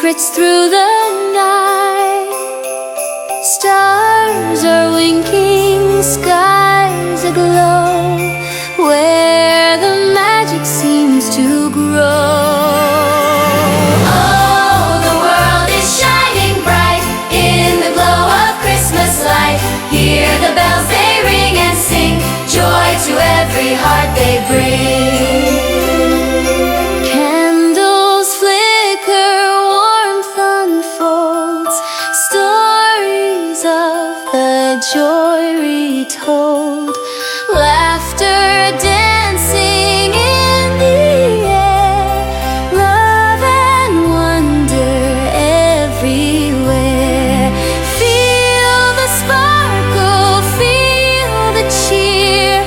secrets through the night. Stars are winking, skies aglow, where the magic seems to grow. Oh, the world is shining bright in the glow of Christmas light. Hear the bells, they ring and sing, joy to every heart they bring. Candles flicker, warmth unfolds, stories of the joy retold. Laughter, dancing in the air, love and wonder everywhere. Feel the sparkle, feel the cheer.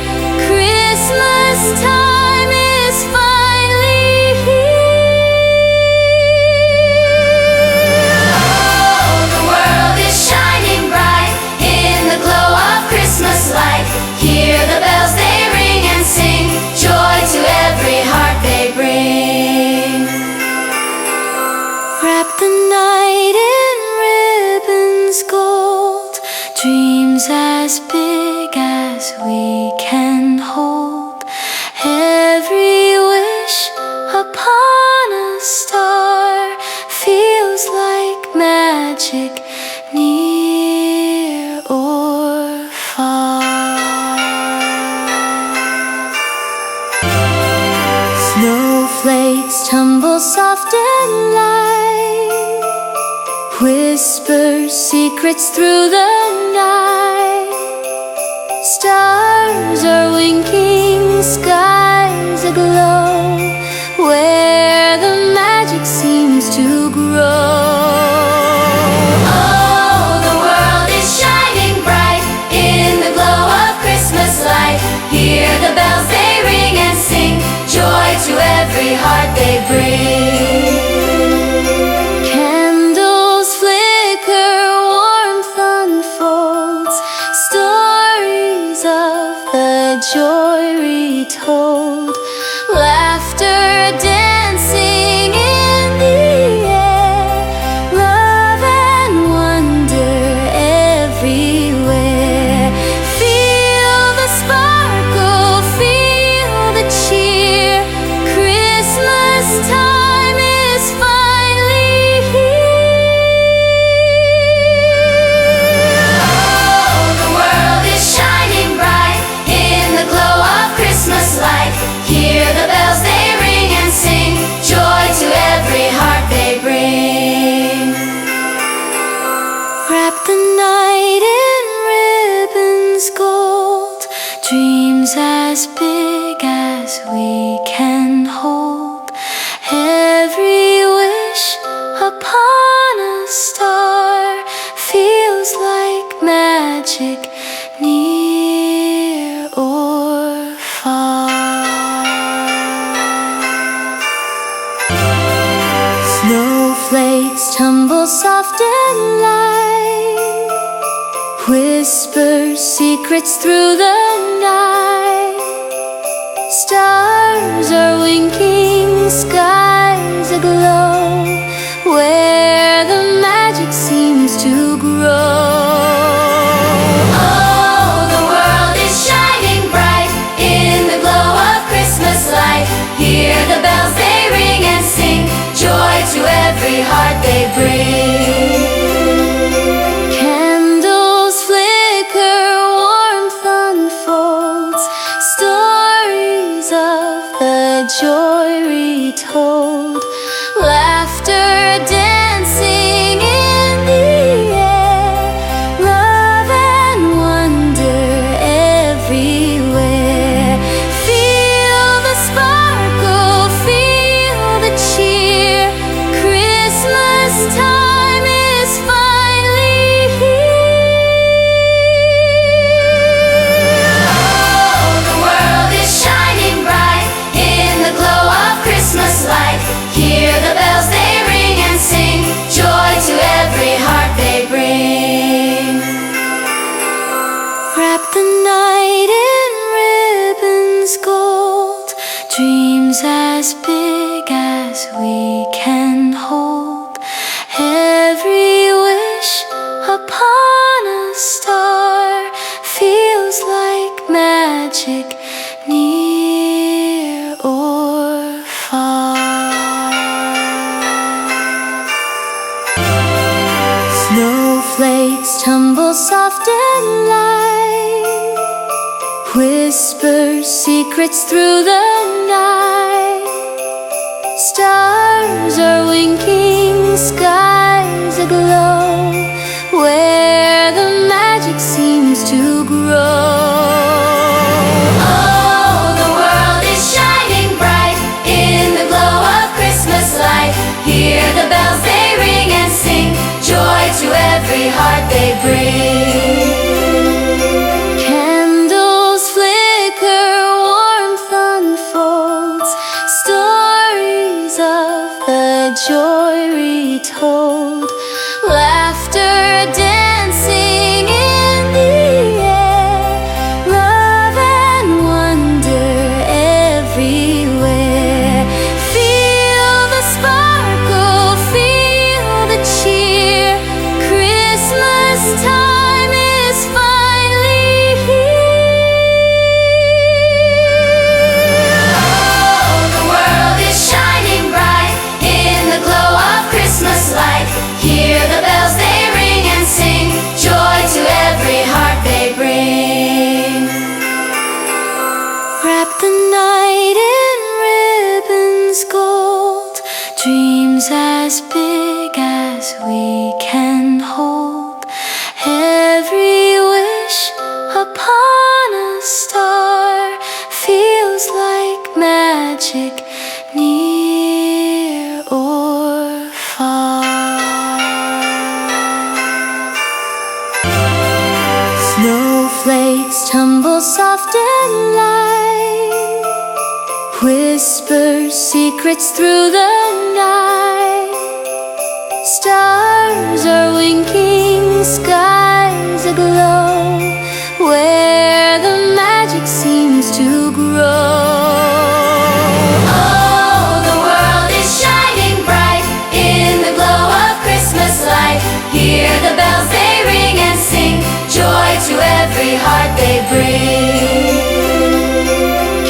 Christmas time is finally here. Oh, the world is shining bright in the glow of Christmas light. Hear the bells, they ring and sing, joy to every heart they bring. Wrap the night in ribbons gold, dreams as big as we can hold. Every wish upon a star feels like magic, near or far. Snowflakes tumble soft and light, whisper secrets through the night. Stars are winking, skies aglow, where the magic seems to grow. Oh, the world is shining bright in the glow of Christmas light. Hear the bells, they ring and sing, joy to every heart they bring. Candles flicker, warmth unfolds, stories of the joy retold. Laughter, dancing in the air, love and wonder everywhere. Feel the sparkle, feel the cheer. Christmas time is finally here. Oh, the world is shining bright in the glow of Christmas light. Hear the bells, they ring and sing, joy to every heart they bring. Wrap the night in ribbons gold, dreams as big as we can hold. Every wish upon a star feels like magic, near or far. Snowflakes tumble soft and light, whisper secrets through the night. Stars are winking, skies aglow, where the magic seems to grow. Oh, the world is shining bright in the glow of Christmas light. Hear the bells, they ring and sing, joy to every heart they bring. Candles flicker, warmth unfolds, stories of the joy retold. Laughter, dancing in the air, Snowflakes tumble soft and light, whisper secrets through the night. Stars are winking, skies aglow, where the magic seems to grow. Oh, the world is shining bright in the glow of Christmas light. Hear the bells, they ring and sing, joy to every heart they bring. Candles flicker, warmth unfolds, stories of the joy retold. Laughter dancing in the air, love and wonder everywhere. Feel the sparkle, feel the cheer, Christmas time is finally here. Oh, the world is shining bright in the glow of Christmas light. Hear the bells, they ring and sing, joy to every heart they bring. Wrap the night in ribbons gold, dreams as big as we can hold. Every wish upon a star feels like magic, near or far. Snowflakes tumble soft and light, whisper secrets through the night. Stars are winking, skies aglow, where the magic seems to grow. Oh, the world is shining bright in the glow of Christmas light. Hear the bells, they ring and sing, joy to every heart they bring.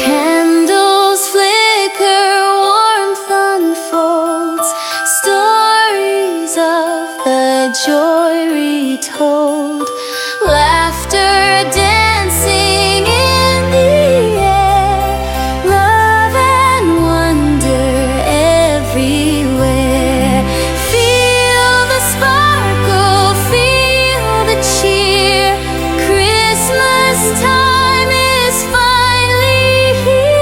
Candles flicker, warmth unfolds, stories of the joy retold. Laughter dancing in the air, love and wonder everywhere. Feel the sparkle, feel the cheer, Christmas time is finally here.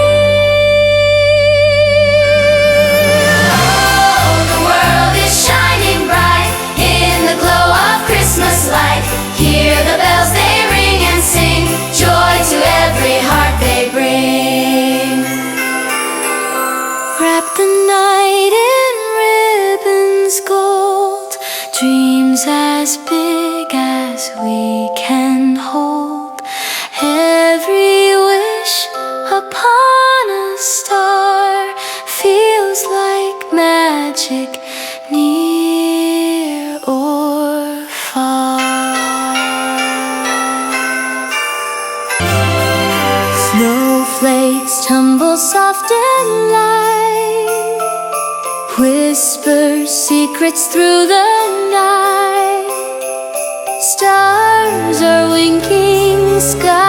Oh, the world is shining bright in the glow of Christmas light. Hear the bells, they ring and sing, joy to every heart they bring. Wrap the night in ribbons gold, dreams as big as we can hold. Every wish upon a star feels like magic, near or far. Snowflakes tumble soft and light, whisper secrets through the night. Stars are winking, skies